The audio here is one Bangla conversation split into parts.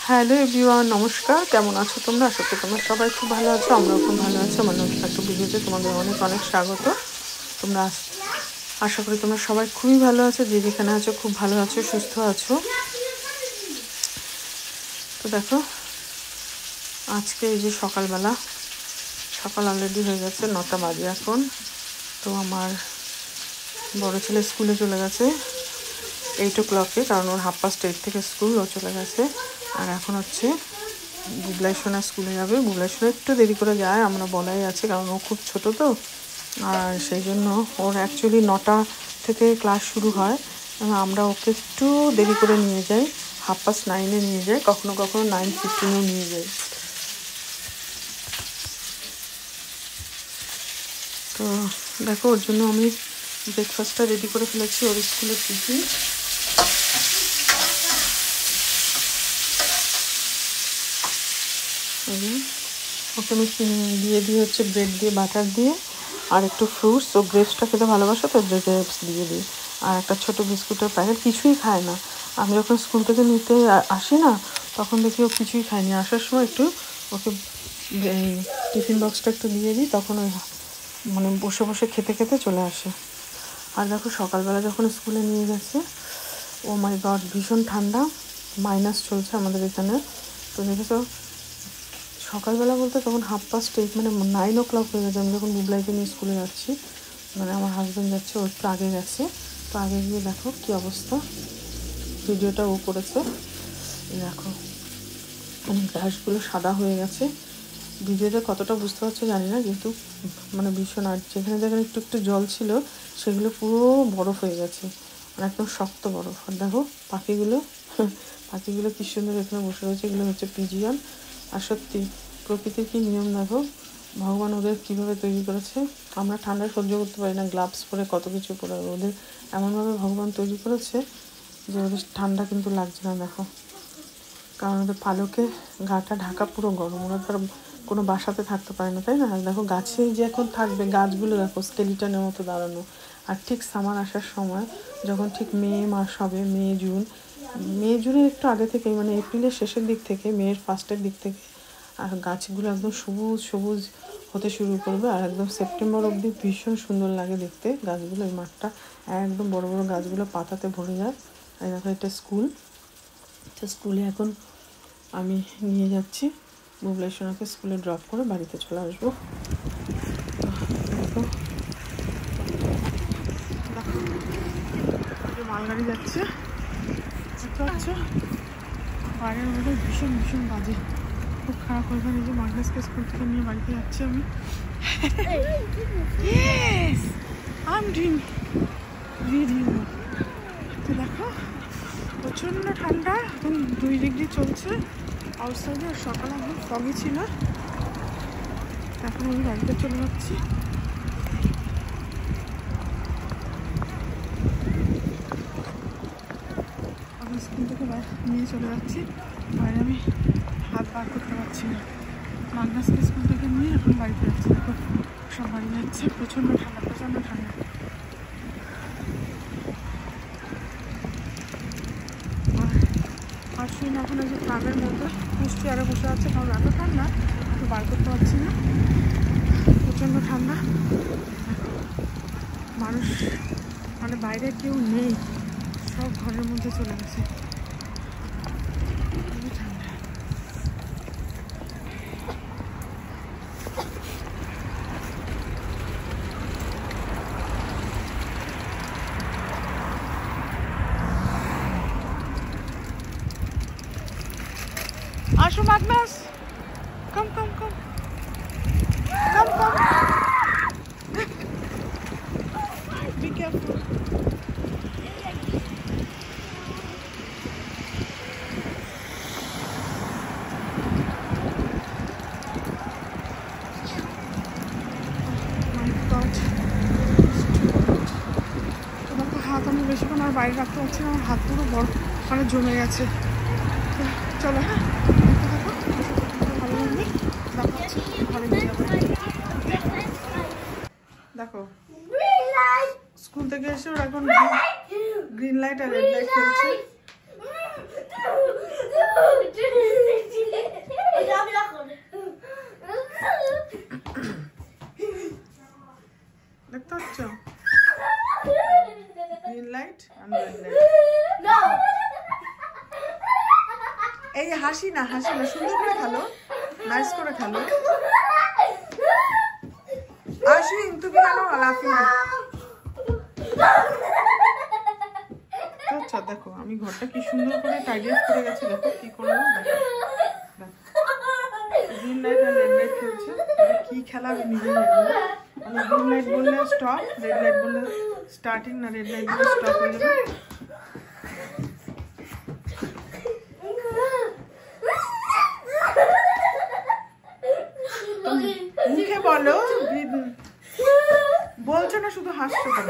হ্যালো এভরিওয়ান, নমস্কার। কেমন আছো তোমরা? আশা করি তোমরা সবাই খুব ভালো আছো, আমরাও খুব ভালো আছি। আমার নতুন একটা ভিডিওতে তোমাদের অনেক অনেক স্বাগত। তোমরা আশা করি তোমরা সবাই খুবই ভালো আছো, যে যেখানে আছো খুব ভালো আছো, সুস্থ আছো। তো দেখো, আজকে এই যে সকাল অলরেডি হয়ে গেছে, 9টা বাজে এখন। তো আমার বড় ছেলে স্কুলে চলে গেছে 8 o'clock, কারণ ওর 8:30 থেকে স্কুল, ও চলে গেছে। আর এখন হচ্ছে বুবলাই সোনা স্কুলে যাবে। বুবলাই সোনা একটু দেরি করে যায়, আমরা বলাই আছে, কারণ ও খুব ছোট তো। আর সেই জন্য ওর অ্যাকচুয়ালি 9টা থেকে ক্লাস শুরু হয়, আমরা ওকে একটু দেরি করে নিয়ে যাই, 9:30 নিয়ে যাই, কখনো কখনো 9:15 নিয়ে যাই। তো দেখো, ওর জন্য আমি ব্রেকফাস্টটা রেডি করে ফেলেছি, ওর স্কুলের টিফিন। ওকে আমি দিয়ে হচ্ছে ব্রেড দিয়ে, বাটার দিয়ে, আর একটু ফ্রুটস, ও গ্রেপসটা খেতে ভালোবাসে তো গ্রেপস দিয়ে দিই, আর একটা ছোটো বিস্কুটের প্যাকেট। কিছুই খায় না। আমি যখন স্কুল থেকে নিতে আসি না, তখন দেখি ও কিছুই খায়নি। আসার সময় একটু ওকে এই টিফিন বক্সটা একটু দিয়ে দিই, তখন ওই মানে বসে বসে খেতে খেতে চলে আসে। আর দেখো, সকালবেলা যখন স্কুলে নিয়ে গেছে, ও মাই গড, ভীষণ ঠান্ডা, মাইনাস চলছে আমাদের এখানে। তো দেখেছো, সকালবেলা বলতে তখন 8:30, মানে 9 o'clock হয়ে গেছে। আমি যখন বুবলাইকে নিয়ে স্কুলে যাচ্ছি, মানে আমার হাজব্যান্ড যাচ্ছে, ও একটু আগে গেছে। তো আগে গিয়ে দেখো কী অবস্থা, ভিডিওটা ও করেছে। দেখো, মানে গ্যাসগুলো সাদা হয়ে গেছে। ভিডিওতে কতটা বুঝতে পারছো জানি না, কিন্তু মানে ভীষণ। আর যেখানে যেখানে একটু একটু জল ছিল, সেগুলো পুরো বরফ হয়ে গেছে, মানে একদম শক্ত বরফ। আর দেখো পাখিগুলো কী সুন্দর এখানে বসে রয়েছে। এগুলো হচ্ছে পিজিয়ন। আর সত্যি প্রকৃতির কী নিয়ম দেখো, ভগবান ওদের কীভাবে তৈরি করেছে। আমরা ঠান্ডা সহ্য করতে পারি না, গ্লাভস পরে কত কিছু পরে, ওদের এমনভাবে ভগবান তৈরি করেছে যে ওদের ঠান্ডা কিন্তু লাগছে না। দেখো, কারণ ওদের পালকে গাটা ঢাকা পুরো গরম, ওরা তার কোনো বাসাতে থাকতে পারে না, তাই না? আর দেখো গাছে যে এখন থাকবে, গাছগুলো দেখো স্কেলিটনের মতো দাঁড়ানো। আর ঠিক সামার আসার সময়, যখন ঠিক মে মাস হবে, মে জুনের একটু আগে থেকেই, মানে এপ্রিলের শেষের দিক থেকে, মের ফার্স্টের দিক থেকে, আর গাছগুলো একদম সবুজ সবুজ হতে শুরু করবে। আর একদম সেপ্টেম্বর অবধি ভীষণ সুন্দর লাগে দেখতে গাছগুলো। এই মাঠটা একদম বড় বড় গাছগুলো পাতাতে ভরে যায়। আর দেখো, এটা স্কুল। তো স্কুলে এখন আমি নিয়ে যাচ্ছি, বুবলাই সোনাকে স্কুলে ড্রপ করে বাড়িতে চলে আসবো। দেখো, মালগাড়ি যাচ্ছে, বুঝতে পারছো? বাইরের মধ্যে ভীষণ ভীষণ বাজে, খুব খারাপ হয়ে যায়। যে মাগনাসকে স্কুল থেকে নিয়ে বাড়িতে যাচ্ছি আমি। তো দেখো, প্রচণ্ড ঠান্ডা, এখন 2 ডিগ্রি চলছে আউটসাইডে। আর সকালে এখন ফগি ছিল। এখন আমি বাড়িতে চলে যাচ্ছি। এখন স্কুল থেকে নিয়ে চলে যাচ্ছি, বাইরে আমি হাত বার করতে পারছি না। মাগনাসকে স্কুল থেকে নিয়ে এখন বাড়িতে যাচ্ছি। দেখো সব বাড়ি যাচ্ছে, প্রচণ্ড ঠান্ডা, প্রচণ্ড ঠান্ডা। আর শুন, এখন এই যে ট্রামের মধ্যে মিষ্টি আরও বসে আছে, কারণ এত ঠান্ডা একটু বার করতে পারছি না, প্রচণ্ড ঠান্ডা। মানুষ মানে বাইরে কেউ নেই, সব ঘরের মধ্যে চলে গেছে, খুবই ঠান্ডা। আসো মাগনাস, কম কম কম কম কম, বি কেয়ারফুল। তোমাকে হাত আমি বেশিক্ষণ আর বাইরে রাখতে পারছি না, আমার হাত পুরো বরফ মানে জমে গেছে। চলো, হ্যাঁ, ভালো লাগবে, দেখাচ্ছি ঘরে নিয়ে যাবো। দেখো, স্কুল থেকে এসে ওরা এখন গ্রিন লাইট আর রেড লাইট খেলছে। এই হাসি না সুন্দর করে খেলো, নাইস করে খেলো। আশ্বিন তুমি কেন লাফিং? আচ্ছা দেখো আমি ঘরটা কি সুন্দর করে টাইডি আপ করে গেছি, দেখো কি করলাম। গ্রিন লাইট আর রেড লাইট খেলছে, কি খেলা আমি নিজে জানি না। আমি গ্রিন লাইট বললে স্টপ, রেড লাইট বললে স্টার্টিং, না রেড লাইট বললে স্টপ হয়ে যাবে। মুখে বলো, বলছো না শুধু হাসছো কেন?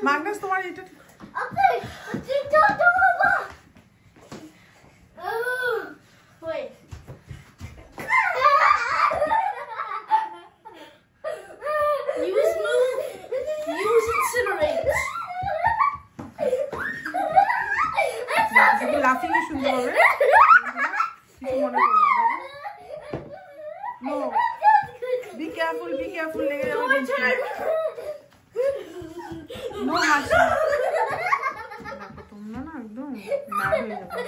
মাগনাস তোমার এটা লাফিং এ সুন্দর হবে, কিছু মনে করো না। নো বি কেয়ারফুল লেগে যাবে বেঞ্চে। নো হাসি, দেখো তোমরা না একদম না হয়ে যাবে।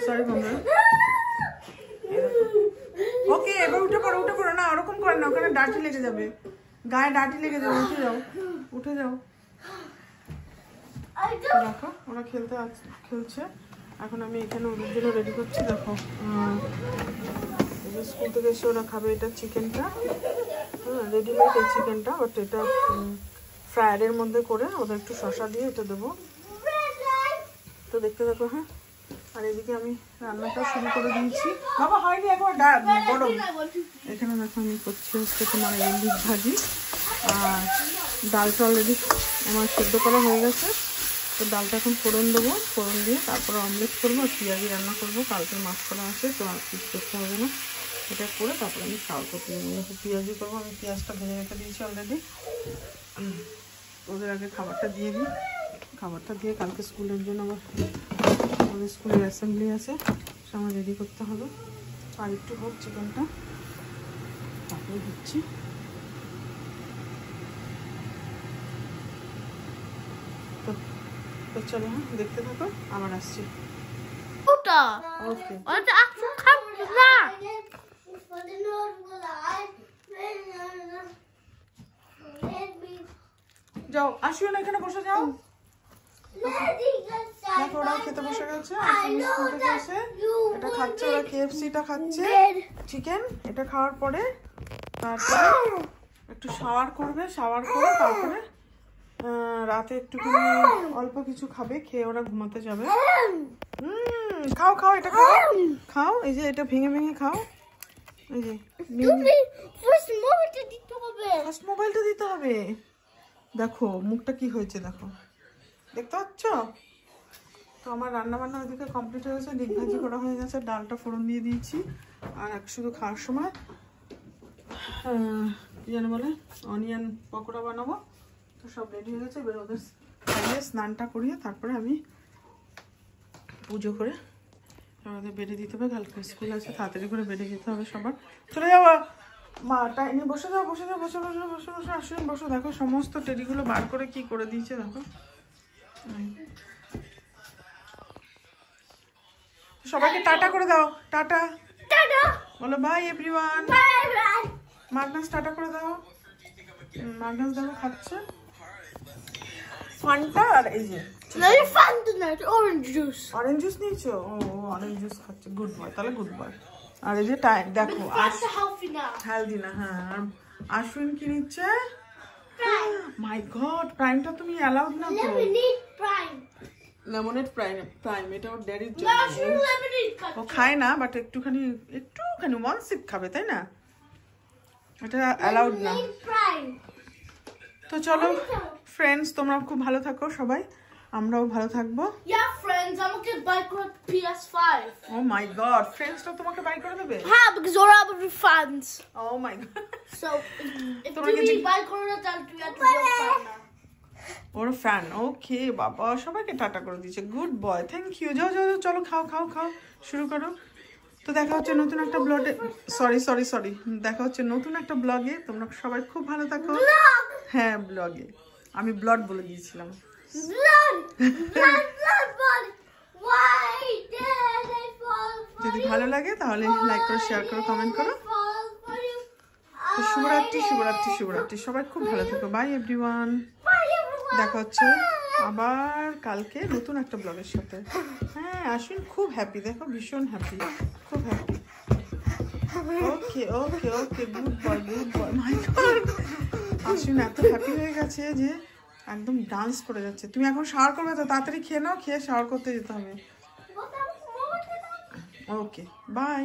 সরি তোমরা। ওকে এবার উঠে পড়ো না, ওরকম করে না, ওখানে ডাটি লেগে যাবে, গায়ে ডাটি লেগে যাবে। উঠে যাও। দেখো ওরা খেলছে। এখন আমি এখানে ওদের জন্য রেডি করছি। দেখো স্কুল থেকে এসে ওরা খাবে এটা চিকেনটা, হ্যাঁ রেডিমেড এই চিকেনটা, বাট এটা ফ্রায়ারের মধ্যে করে ওদের একটু শসা দিয়ে এটা দেবো। তো দেখতে থাকো। হ্যাঁ আর এদিকে আমি রান্নাটা শুরু করে দিয়েছি। বাবা হয়নি একবার গরম। এখানে দেখো আমি করছি হচ্ছে তোমার ইলিশ ভাজি, আর ডালটা অলরেডি আমার সেদ্ধ করা হয়ে গেছে। তো ডালটা এখন ফোড়ন দেবো, ফোড়ন দিয়ে তারপরে অমলেট করবো আর পেঁয়াজি রান্না করবো। কালকে মাছ করা আছে তো আর কিছু করতে হবে না, এটা করে তারপরে আমি খাওয়া করতে যাবো। পেঁয়াজি করবো, আমি পেঁয়াজটা ভেজে রেখে দিয়েছি অলরেডি। ওদের আগে খাবারটা দিয়ে দিই, খাবারটা দিয়ে কালকে স্কুলের জন্য আবার আমাদের স্কুলের অ্যাসেম্বলি আছে, সে আমার রেডি করতে হবে। আর একটু হোক চিকেনটা, তারপরে দিচ্ছি। তো চলো দেখতে থাকো, আবার আসছি। ওকে যাও, আসিও না, এখানে বসে যাও। দেখো ওরাও খেতে বসে গেছে, এটা খাচ্ছে, ওরা KFC-টা খাচ্ছে চিকেন। এটা খাওয়ার পরে তারপরে একটু শাওয়ার করবে, শাওয়ার করে তারপরে রাতে একটুখানি অল্প কিছু খাবে, খেয়ে ওরা ঘুমাতে যাবে। খাও, এটা খাও, এই যে এটা ভেঙে খাও। এই যে ফার্স্ট মোবাইলটা দিতে হবে। দেখো মুখটা কি হয়েছে, দেখো দেখতে পাচ্ছ? তো আমার রান্নাবান্না ওদিকে কমপ্লিট হয়ে গেছে, ডিম ভাজি করা হয়ে গেছে, ডালটা ফোড়ন দিয়ে দিয়েছি। আর শুধু খাওয়ার সময় কি যেন বলে অনিয়ন পকোড়া বানাবো। তো সব রেডি হয়ে গেছে, এবার ওদের স্নানটা করিয়ে তারপরে আমি পুজো করে আমাদের বেডে দিতে হবে। কালকে স্কুল আছে, তাড়াতাড়ি করে বেডে যেতে হবে সবার। চলে যাওয়া মা টাইনে বসে যাও, বসে আসুন বসো। দেখো সমস্ত টেডিগুলো বার করে কি করে দিয়েছে দেখো। সবাইকে টাটা করে দাও, টাটা বলো, বাই এভরিওয়ান। মাগনাস টাটা করে দাও। মাগনাস দেখো খাচ্ছে ফান্টা, আর এই যে অরেঞ্জ জুস নিয়েছো। ও অরেঞ্জ জুস খাচ্ছে, গুড বয়, তাহলে গুড বয়। আর এই যে টাইম দেখো, হেলদি না। হ্যাঁ আর আশ্বিন কি নিচ্ছে? মাই গড, প্রাইমটা তুমি অ্যালাউড না তো। লেমনেড প্রাইম, এটা ওর ড্যাডির জন্য। ও খায় না, বাট একটুখানি ওয়ান সিপ খাবে, তাই না? এটা অ্যালাউড না। তো চলো ফ্রেন্ডস, তোমরা খুব ভালো থাকো সবাই, আমরাও ভালো থাকবো। ফ্রেন্ডস আমাকে বাই করে PS5। ও মাই গড, ফ্রেন্ডসরা তোমাকে বাই করে দেবে? হ্যাঁ, because ওরা আমার fans. Oh my god. So if তুমি বাই করো না তাহলে তুমি আর ওর ফ্যান। ওকে বাবা, সবাইকে টাটা করে দিয়েছে, গুড বয়, থ্যাংক ইউ। যাও যাও চলো, খাও খাও খাও, শুরু করো। তো দেখা হচ্ছে নতুন একটা ব্লগে, সরি দেখা হচ্ছে নতুন একটা ব্লগে। তোমরা সবাই খুব ভালো থাকো। হ্যাঁ ব্লগে, আমি ব্লড বলে দিয়েছিলাম। যদি ভালো লাগে তাহলে লাইক করো, শেয়ার করো, কমেন্ট করো। তো শুভরাত্রি, সবাই খুব ভালো থাকো। বাই এভরিওয়ান, দেখা হচ্ছে আবার কালকে নতুন একটা ব্লগের সাথে। হ্যাঁ আশ্বিন খুব হ্যাপি, দেখো ভীষণ হ্যাপি, খুব হ্যাপি। ওকে ওকে ওকে, গুড বয় মাই গড। আশ্বিন এত হ্যাপি হয়ে গেছে যে একদম ডান্স করে যাচ্ছে। তুমি এখন শাওয়ার করবে তো, তাড়াতাড়ি খেয়ে নাও, খেয়ে শাওয়ার করতে যেতে হবে। Okay bye.